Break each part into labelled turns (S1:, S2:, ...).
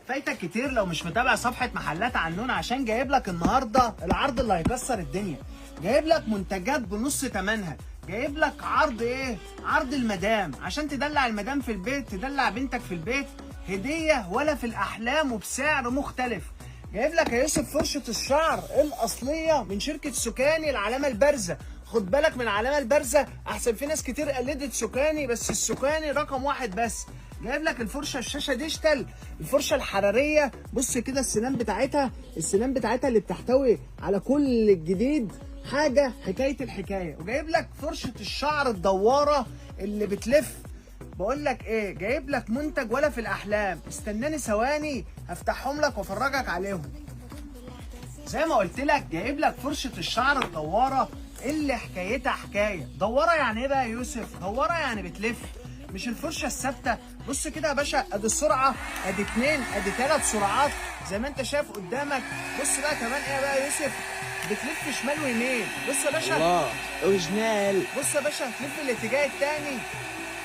S1: فايتك كتير لو مش متابع صفحة محلات عنون، عشان جايب لك النهارده العرض اللي هيكسر الدنيا. جايب لك منتجات بنص ثمنها، جايب لك عرض ايه؟ عرض المدام، عشان تدلع المدام في البيت، تدلع بنتك في البيت، هدية ولا في الأحلام وبسعر مختلف. جايب لك يا يوسف فرشة الشعر الأصلية من شركة سوكاني، العلامة البارزة. خد بالك من العلامة البارزة، أحسن في ناس كتير قلدت سوكاني، بس السوكاني رقم واحد بس. جايب لك الفرشه الشاشه ديجيتال، الفرشه الحراريه. بص كده السنان بتاعتها اللي بتحتوي على كل الجديد، حاجه حكايه الحكايه. وجايب لك فرشه الشعر الدواره اللي بتلف. بقول لك ايه، جايب لك منتج ولا في الاحلام. استناني ثواني هفتحهم لك وافرجك عليهم. زي ما قلت لك جايب لك فرشه الشعر الدواره اللي حكايتها حكايه. دواره يعني ايه بقى يا يوسف؟ دواره يعني بتلف، مش الفرشه الثابته. بص كده يا باشا، ادي السرعه، ادي 2، ادي 3 سرعات زي ما انت شايف قدامك. بص بقى كمان ايه بقى يا يوسف؟ بتلف شمال ويمين. بص يا باشا،
S2: الله اوريجينال.
S1: بص يا باشا هتلف الاتجاه التاني.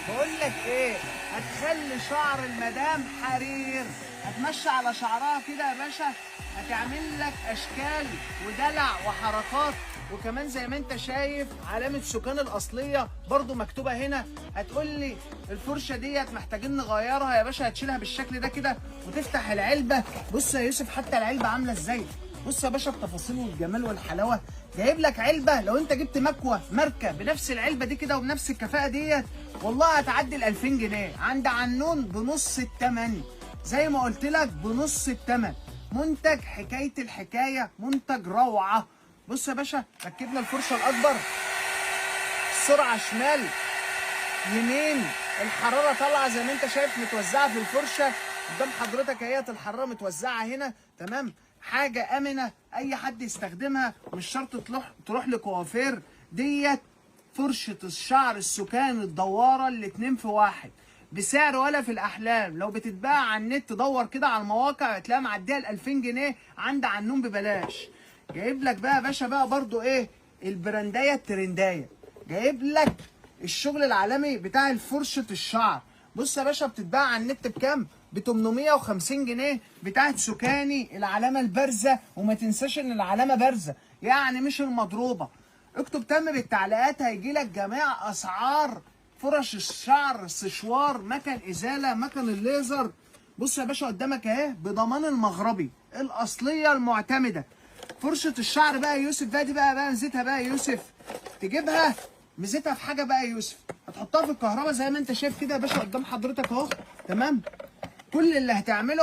S1: بقول لك ايه، هتخلي شعر المدام حرير. هتمشي على شعرها كده يا باشا، هتعمل لك اشكال ودلع وحركات. وكمان زي ما انت شايف علامة سوكان الأصلية برضو مكتوبة هنا. هتقول لي الفرشة ديت محتاجين نغيرها يا باشا، هتشيلها بالشكل ده كده وتفتح العلبة. بص يا يوسف حتى العلبة عاملة ازاي. بص يا باشا التفاصيل والجمال والحلاوة. جايب لك علبة، لو انت جبت مكوة ماركة بنفس العلبة دي كده وبنفس الكفاءة ديت، والله هتعدي ال 2000 جنيه عند عنون بنص الثمن. زي ما قلت لك بنص الثمن. منتج حكاية الحكاية، منتج روعة. بص يا باشا ركبنا الفرشه الاكبر، السرعه شمال يمين، الحراره طالعه زي ما انت شايف متوزعه في الفرشه قدام حضرتك اهيت. الحراره متوزعه هنا تمام، حاجه امنه اي حد يستخدمها، مش شرط تروح لكوافير. ديت فرشه الشعر السوكان الدواره الاتنين في واحد، بسعر ولا في الاحلام. لو بتتباع على النت دور كده على المواقع هتلاقيها معديه ال 2000 جنيه عند عنون ببلاش. جايب لك بقى يا باشا بقى برضو ايه، البراندايه الترندايه. جايب لك الشغل العالمي بتاع فرشه الشعر. بص يا باشا بتتباع على النت بكام؟ ب 850 جنيه بتاعت سوكاني، العلامه البارزه. وما تنساش ان العلامه بارزه يعني مش المضروبه. اكتب تم بالتعليقات، هيجي لك جميع اسعار فرش الشعر، سشوار، مكن ازاله، مكن الليزر. بص يا باشا قدامك اهي بضمان المغربي الاصليه المعتمده. فرشه الشعر بقى يا يوسف بقى، دي بقى ميزتها بقى يا يوسف، تجيبها ميزتها في حاجه بقى يا يوسف، هتحطها في الكهرباء زي ما انت شايف كده يا باشا قدام حضرتك اهو. تمام، كل اللي هتعمله